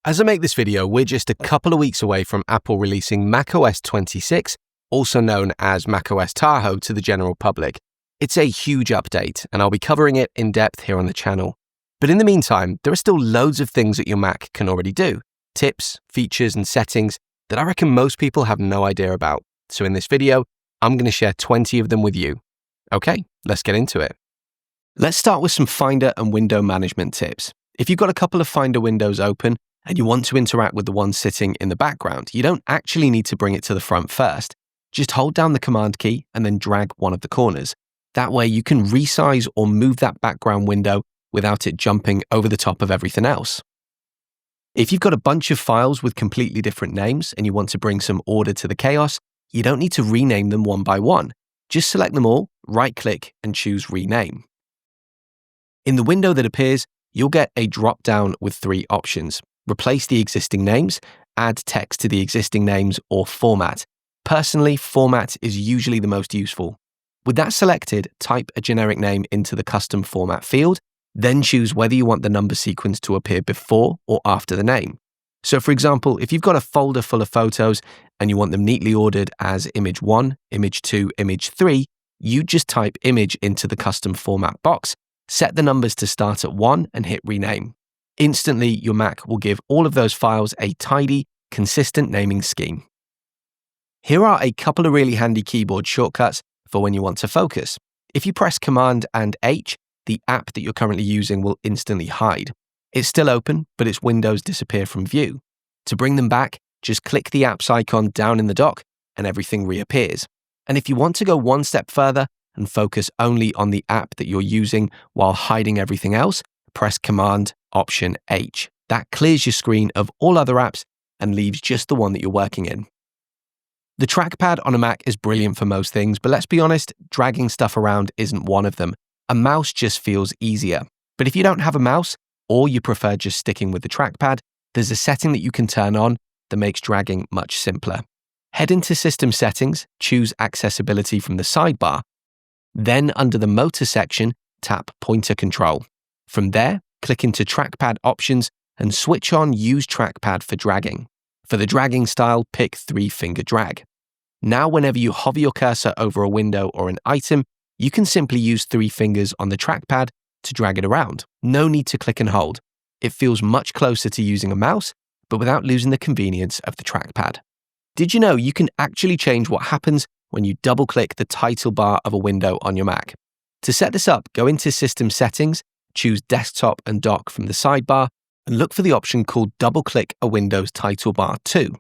As I make this video, we're just a couple of weeks away from Apple releasing macOS 26, also known as macOS Tahoe, to the general public. It's a huge update, and I'll be covering it in depth here on the channel. But in the meantime, there are still loads of things that your Mac can already do. Tips, features, and settings that I reckon most people have no idea about. So in this video, I'm going to share 20 of them with you. Okay, let's get into it. Let's start with some Finder and window management tips. If you've got a couple of Finder windows open, and you want to interact with the one sitting in the background, you don't actually need to bring it to the front first. Just hold down the Command key and then drag one of the corners. That way you can resize or move that background window without it jumping over the top of everything else. If you've got a bunch of files with completely different names and you want to bring some order to the chaos, you don't need to rename them one by one. Just select them all, right-click and choose Rename. In the window that appears, you'll get a drop-down with 3 options. Replace the existing names, add text to the existing names, or format. Personally, format is usually the most useful. With that selected, type a generic name into the custom format field, then choose whether you want the number sequence to appear before or after the name. So for example, if you've got a folder full of photos and you want them neatly ordered as image 1, image 2, image 3, you just type image into the custom format box, set the numbers to start at 1 and hit rename. Instantly, your Mac will give all of those files a tidy, consistent naming scheme. Here are a couple of really handy keyboard shortcuts for when you want to focus. If you press Command and H, the app that you're currently using will instantly hide. It's still open, but its windows disappear from view. To bring them back, just click the app's icon down in the dock and everything reappears. And if you want to go one step further and focus only on the app that you're using while hiding everything else, press Command Option H. That clears your screen of all other apps and leaves just the one that you're working in. The trackpad on a Mac is brilliant for most things, but let's be honest, dragging stuff around isn't one of them. A mouse just feels easier. But if you don't have a mouse, or you prefer just sticking with the trackpad, there's a setting that you can turn on that makes dragging much simpler. Head into System Settings, choose Accessibility from the sidebar. Then under the Motor section, tap Pointer Control. From there, click into Trackpad Options and switch on Use Trackpad for dragging. For the dragging style, pick 3-finger drag. Now, whenever you hover your cursor over a window or an item, you can simply use 3 fingers on the trackpad to drag it around. No need to click and hold. It feels much closer to using a mouse, but without losing the convenience of the trackpad. Did you know you can actually change what happens when you double-click the title bar of a window on your Mac? To set this up, go into System Settings, choose Desktop and Dock from the sidebar, and look for the option called Double-Click a Window's Title Bar to.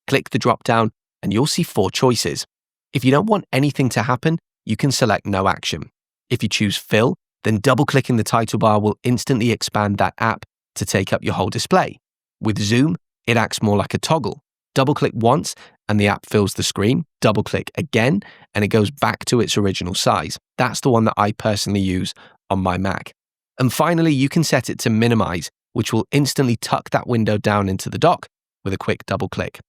Click the drop-down, and you'll see 4 choices. If you don't want anything to happen, you can select No Action. If you choose Fill, then double-clicking the title bar will instantly expand that app to take up your whole display. With Zoom, it acts more like a toggle. Double-click once, and the app fills the screen. Double-click again, and it goes back to its original size. That's the one that I personally use on my Mac. And finally, you can set it to minimize, which will instantly tuck that window down into the dock with a quick double click.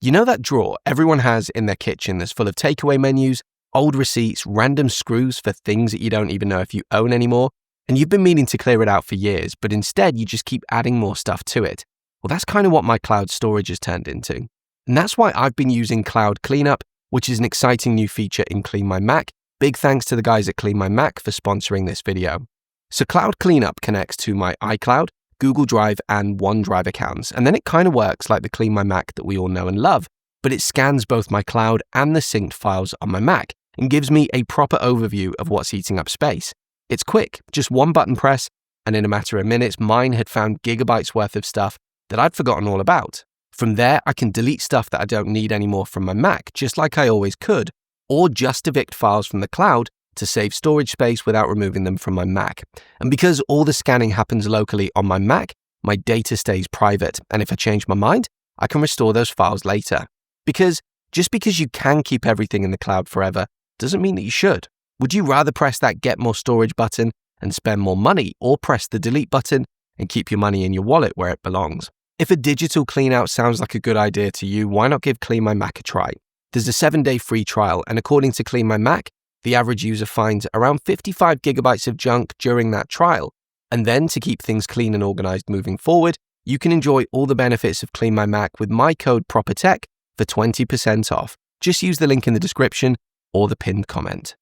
You know that drawer everyone has in their kitchen that's full of takeaway menus, old receipts, random screws for things that you don't even know if you own anymore, and you've been meaning to clear it out for years, but instead you just keep adding more stuff to it? Well, that's kind of what my cloud storage has turned into. And that's why I've been using Cloud Cleanup, which is an exciting new feature in Clean My Mac. Big thanks to the guys at Clean My Mac for sponsoring this video. So Cloud Cleanup connects to my iCloud, Google Drive, and OneDrive accounts, and then it kind of works like the Clean My Mac that we all know and love, but it scans both my cloud and the synced files on my Mac and gives me a proper overview of what's eating up space. It's quick, just one button press, and in a matter of minutes, mine had found gigabytes worth of stuff that I'd forgotten all about. From there, I can delete stuff that I don't need anymore from my Mac, just like I always could, or just evict files from the cloud to save storage space without removing them from my Mac. And because all the scanning happens locally on my Mac, my data stays private, and if I change my mind, I can restore those files later. Because just because you can keep everything in the cloud forever doesn't mean that you should. Would you rather press that Get More Storage button and spend more money, or press the Delete button and keep your money in your wallet where it belongs? If a digital clean out sounds like a good idea to you, why not give Clean My Mac a try? There's a 7-day free trial, and according to Clean My Mac, the average user finds around 55 gigabytes of junk during that trial. And then, to keep things clean and organized moving forward, You can enjoy all the benefits of Clean My Mac with my code PROPERTECH for 20% off. Just use the link in the description or the pinned comment.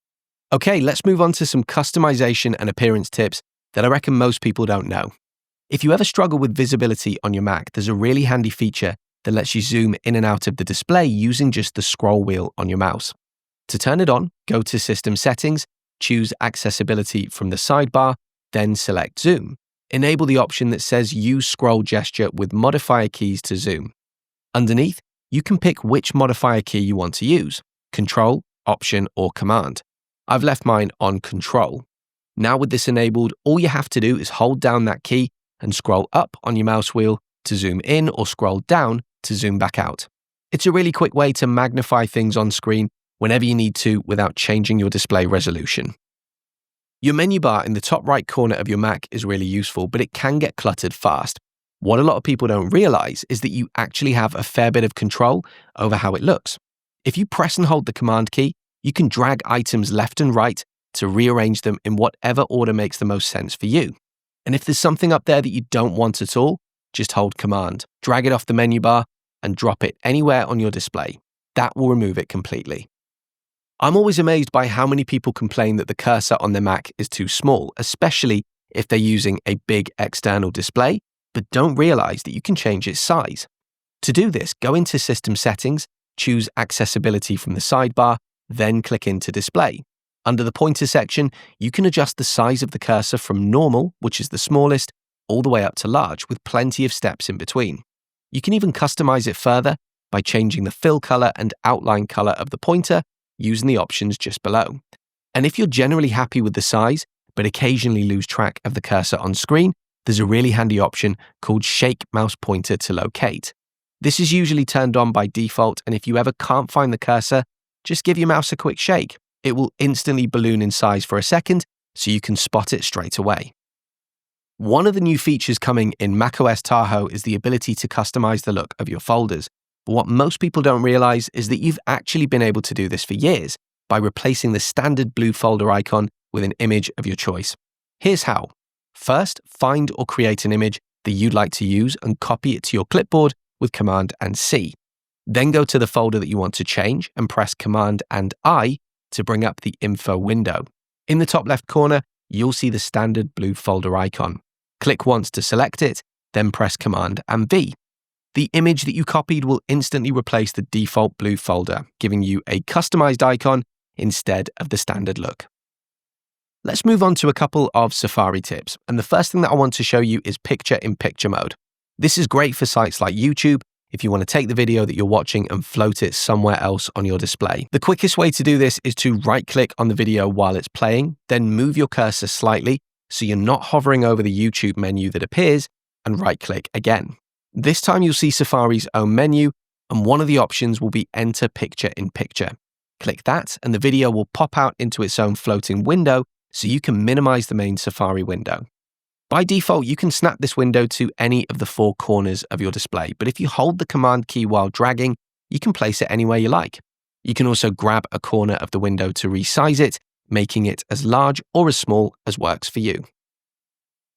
Okay, let's move on to some customization and appearance tips that I reckon most people don't know. If you ever struggle with visibility on your Mac, there's a really handy feature that lets you zoom in and out of the display using just the scroll wheel on your mouse. To turn it on, go to System Settings, choose Accessibility from the sidebar, then select Zoom. Enable the option that says Use Scroll Gesture with modifier keys to zoom. Underneath, you can pick which modifier key you want to use, Control, Option, or Command. I've left mine on Control. Now with this enabled, all you have to do is hold down that key and scroll up on your mouse wheel to zoom in or scroll down to zoom back out. It's a really quick way to magnify things on screen whenever you need to without changing your display resolution. Your menu bar in the top right corner of your Mac is really useful, but it can get cluttered fast. What a lot of people don't realize is that you actually have a fair bit of control over how it looks. If you press and hold the Command key, you can drag items left and right to rearrange them in whatever order makes the most sense for you. And if there's something up there that you don't want at all, just hold Command, drag it off the menu bar, and drop it anywhere on your display. That will remove it completely. I'm always amazed by how many people complain that the cursor on their Mac is too small, especially if they're using a big external display, but don't realize that you can change its size. To do this, go into System Settings, choose Accessibility from the sidebar, then click into Display. Under the pointer section, you can adjust the size of the cursor from normal, which is the smallest, all the way up to large, with plenty of steps in between. You can even customize it further by changing the fill color and outline color of the pointer using the options just below. And if you're generally happy with the size, but occasionally lose track of the cursor on screen, there's a really handy option called Shake Mouse Pointer to Locate. This is usually turned on by default, and if you ever can't find the cursor, just give your mouse a quick shake. It will instantly balloon in size for a second, so you can spot it straight away. One of the new features coming in macOS Tahoe is the ability to customize the look of your folders. But what most people don't realize is that you've actually been able to do this for years by replacing the standard blue folder icon with an image of your choice. Here's how. First, find or create an image that you'd like to use and copy it to your clipboard with Command and C. Then go to the folder that you want to change and press Command and I to bring up the info window. In the top left corner, you'll see the standard blue folder icon. Click once to select it, then press Command and V. The image that you copied will instantly replace the default blue folder, giving you a customized icon instead of the standard look. Let's move on to a couple of Safari tips, and the first thing that I want to show you is picture-in-picture mode. This is great for sites like YouTube if you want to take the video that you're watching and float it somewhere else on your display. The quickest way to do this is to right-click on the video while it's playing, then move your cursor slightly so you're not hovering over the YouTube menu that appears, and right-click again. This time you'll see Safari's own menu, and one of the options will be Enter Picture-in-Picture. Click that, and the video will pop out into its own floating window so you can minimize the main Safari window. By default, you can snap this window to any of the four corners of your display, but if you hold the Command key while dragging, you can place it anywhere you like. You can also grab a corner of the window to resize it, making it as large or as small as works for you.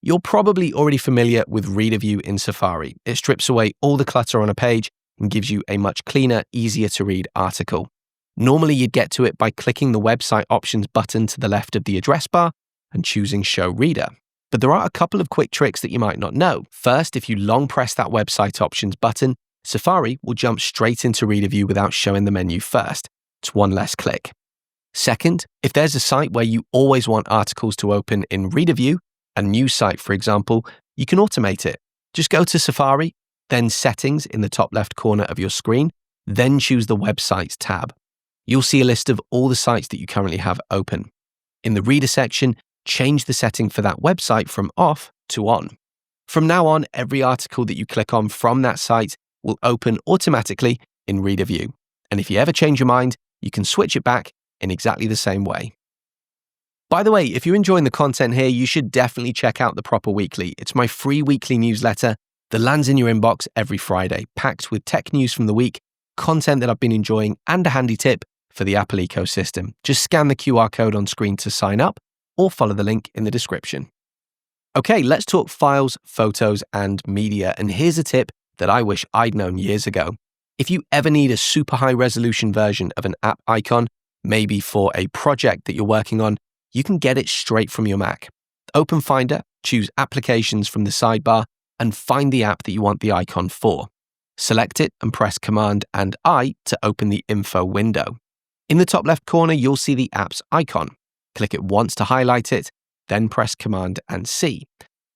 You're probably already familiar with Reader View in Safari. It strips away all the clutter on a page and gives you a much cleaner, easier to read article. Normally, you'd get to it by clicking the Website Options button to the left of the address bar and choosing Show Reader. But there are a couple of quick tricks that you might not know. First, if you long press that Website Options button, Safari will jump straight into Reader View without showing the menu first. It's one less click. Second, if there's a site where you always want articles to open in Reader View, a news site, for example, you can automate it. Just go to Safari, then Settings in the top left corner of your screen, then choose the Websites tab. You'll see a list of all the sites that you currently have open. In the Reader section, change the setting for that website from off to on. From now on, every article that you click on from that site will open automatically in Reader View. And if you ever change your mind, you can switch it back in exactly the same way. By the way, if you're enjoying the content here, you should definitely check out the Proper Weekly. It's my free weekly newsletter that lands in your inbox every Friday, packed with tech news from the week, content that I've been enjoying, and a handy tip for the Apple ecosystem. Just scan the QR code on screen to sign up or follow the link in the description. Okay, let's talk files, photos, and media. And here's a tip that I wish I'd known years ago. If you ever need a super high resolution version of an app icon, maybe for a project that you're working on, you can get it straight from your Mac. Open Finder, choose Applications from the sidebar, and find the app that you want the icon for. Select it and press Command and I to open the info window. In the top left corner, you'll see the app's icon. Click it once to highlight it, then press Command and C.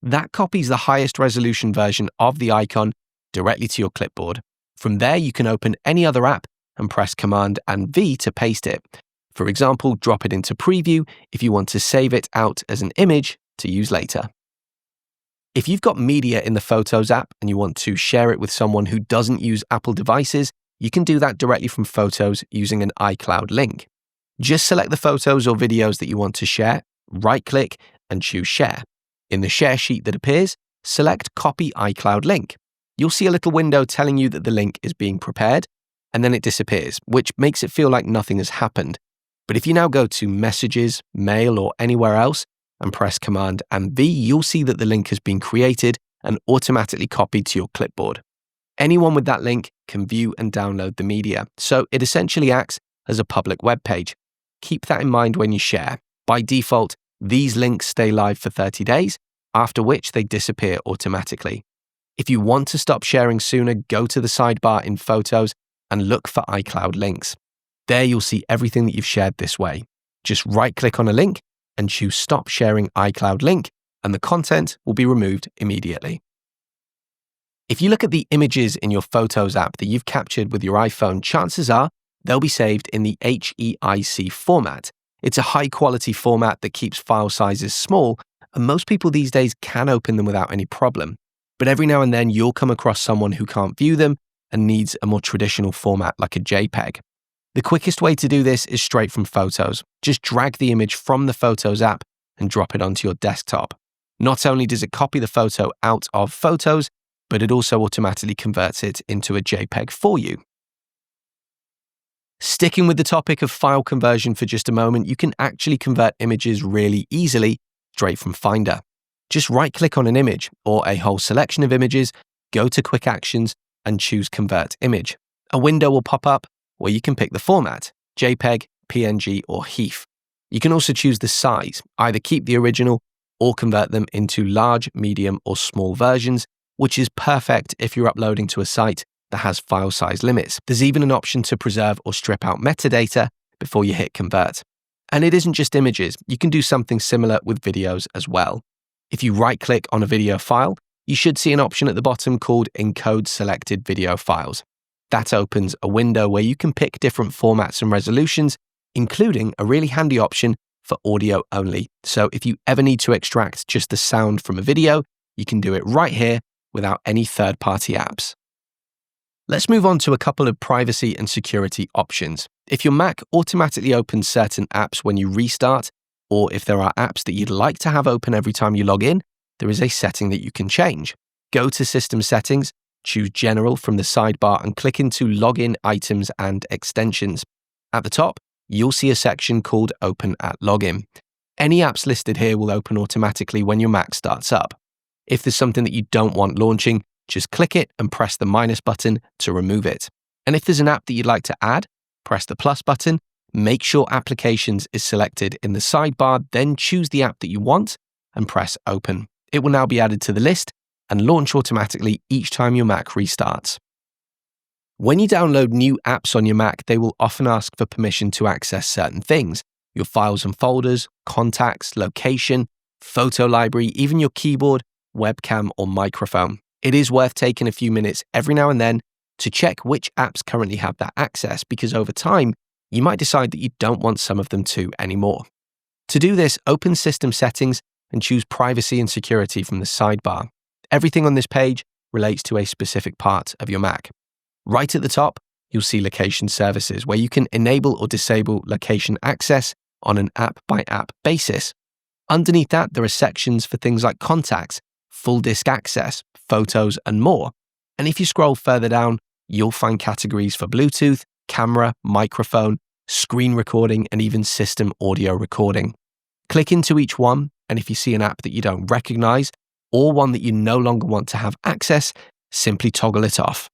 That copies the highest resolution version of the icon directly to your clipboard. From there, you can open any other app and press Command and V to paste it. For example, drop it into Preview if you want to save it out as an image to use later. If you've got media in the Photos app and you want to share it with someone who doesn't use Apple devices, you can do that directly from Photos using an iCloud link. Just select the photos or videos that you want to share, right-click, and choose Share. In the share sheet that appears, select Copy iCloud Link. You'll see a little window telling you that the link is being prepared, and then it disappears, which makes it feel like nothing has happened. But if you now go to Messages, Mail, or anywhere else, and press Command and V, you'll see that the link has been created and automatically copied to your clipboard. Anyone with that link can view and download the media, so it essentially acts as a public web page. Keep that in mind when you share. By default, these links stay live for 30 days, after which they disappear automatically. If you want to stop sharing sooner, go to the sidebar in Photos and look for iCloud links. There you'll see everything that you've shared this way. Just right-click on a link and choose Stop Sharing iCloud Link, and the content will be removed immediately. If you look at the images in your Photos app that you've captured with your iPhone, chances are they'll be saved in the HEIC format. It's a high-quality format that keeps file sizes small, and most people these days can open them without any problem. But every now and then you'll come across someone who can't view them and needs a more traditional format like a JPEG. The quickest way to do this is straight from Photos. Just drag the image from the Photos app and drop it onto your desktop. Not only does it copy the photo out of Photos, but it also automatically converts it into a JPEG for you. Sticking with the topic of file conversion for just a moment, you can actually convert images really easily straight from Finder. Just right-click on an image or a whole selection of images, go to Quick Actions, and choose Convert Image. A window will pop up where you can pick the format, JPEG, PNG, or HEIC. You can also choose the size, either keep the original or convert them into large, medium, or small versions, which is perfect if you're uploading to a site that has file size limits. There's even an option to preserve or strip out metadata before you hit Convert. And it isn't just images, you can do something similar with videos as well. If you right-click on a video file, you should see an option at the bottom called Encode Selected Video Files. That opens a window where you can pick different formats and resolutions, including a really handy option for audio only. So if you ever need to extract just the sound from a video, you can do it right here without any third-party apps. Let's move on to a couple of privacy and security options. If your Mac automatically opens certain apps when you restart, or if there are apps that you'd like to have open every time you log in, there is a setting that you can change. Go to System Settings, choose General from the sidebar and click into Login Items and Extensions. At the top, you'll see a section called Open at Login. Any apps listed here will open automatically when your Mac starts up. If there's something that you don't want launching, just click it and press the minus button to remove it. And if there's an app that you'd like to add, press the plus button, make sure Applications is selected in the sidebar, then choose the app that you want and press Open. It will now be added to the list and launch automatically each time your Mac restarts. When you download new apps on your Mac, they will often ask for permission to access certain things: your files and folders, contacts, location, photo library, even your keyboard, webcam, or microphone. It is worth taking a few minutes every now and then to check which apps currently have that access, because over time, you might decide that you don't want some of them to anymore. To do this, open System Settings and choose Privacy and Security from the sidebar. Everything on this page relates to a specific part of your Mac. Right at the top, you'll see Location Services, where you can enable or disable location access on an app-by-app basis. Underneath that, there are sections for things like contacts, full disk access, photos, and more. And if you scroll further down, you'll find categories for Bluetooth, camera, microphone, screen recording, and even system audio recording. Click into each one, And if you see an app that you don't recognize or one that you no longer want to have access, simply toggle it off.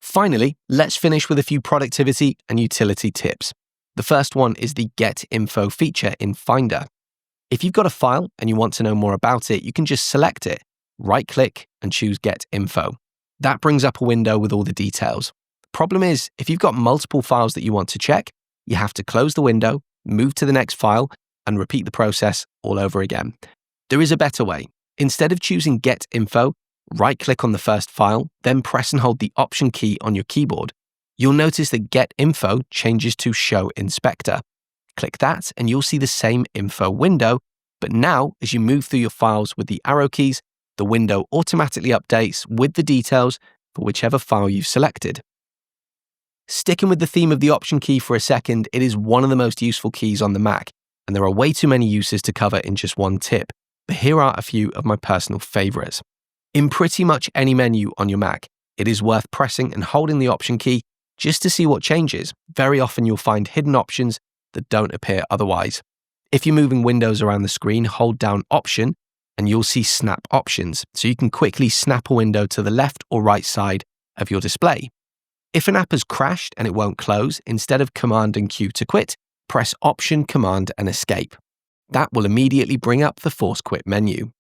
Finally, let's finish with a few productivity and utility tips. The first one is the Get Info feature in Finder. If you've got a file and you want to know more about it, you can just select it, right-click and choose Get Info. That brings up a window with all the details. Problem is, if you've got multiple files that you want to check, you have to close the window, move to the next file, and repeat the process all over again. There is a better way. Instead of choosing Get Info, right-click on the first file, then press and hold the Option key on your keyboard. You'll notice that Get Info changes to Show Inspector. Click that and you'll see the same info window, but now as you move through your files with the arrow keys, the window automatically updates with the details for whichever file you've selected. Sticking with the theme of the Option key for a second, it is one of the most useful keys on the Mac, and there are way too many uses to cover in just one tip, but here are a few of my personal favorites. In pretty much any menu on your Mac, it is worth pressing and holding the Option key just to see what changes. Very often you'll find hidden options that don't appear otherwise. If you're moving windows around the screen, hold down Option and you'll see Snap Options, so you can quickly snap a window to the left or right side of your display. If an app has crashed and it won't close, instead of Command and Q to quit, press Option, Command and Escape. That will immediately bring up the Force Quit menu.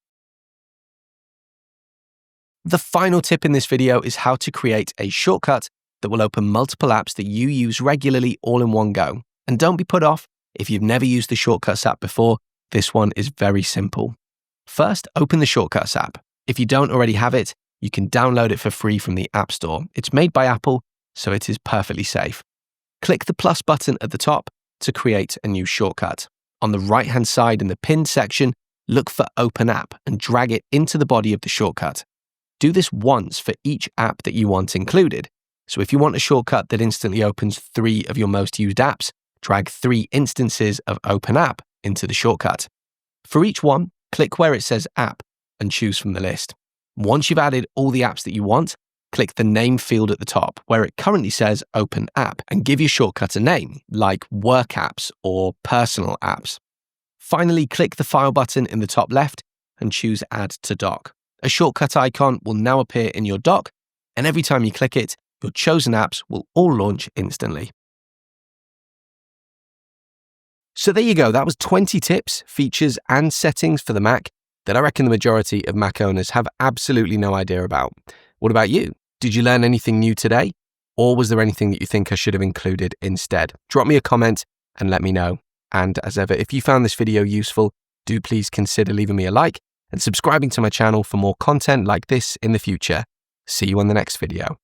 The final tip in this video is how to create a shortcut that will open multiple apps that you use regularly all in one go. And don't be put off if you've never used the Shortcuts app before. This one is very simple. First, open the Shortcuts app. If you don't already have it, you can download it for free from the App Store. It's made by Apple, so it is perfectly safe. Click the plus button at the top to create a new shortcut. On the right-hand side in the pinned section, look for Open App and drag it into the body of the shortcut. Do this once for each app that you want included. So if you want a shortcut that instantly opens 3 of your most used apps, drag 3 instances of Open App into the shortcut. For each one, click where it says App and choose from the list. Once you've added all the apps that you want, click the name field at the top where it currently says Open App and give your shortcut a name like Work Apps or Personal Apps. Finally, click the File button in the top left and choose Add to Dock. A shortcut icon will now appear in your dock, and every time you click it, your chosen apps will all launch instantly. So there you go. That was 20 tips, features, and settings for the Mac that I reckon the majority of Mac owners have absolutely no idea about. What about you? Did you learn anything new today? Or was there anything that you think I should have included instead? Drop me a comment and let me know. And as ever, if you found this video useful, do please consider leaving me a like and subscribing to my channel for more content like this in the future. See you on the next video.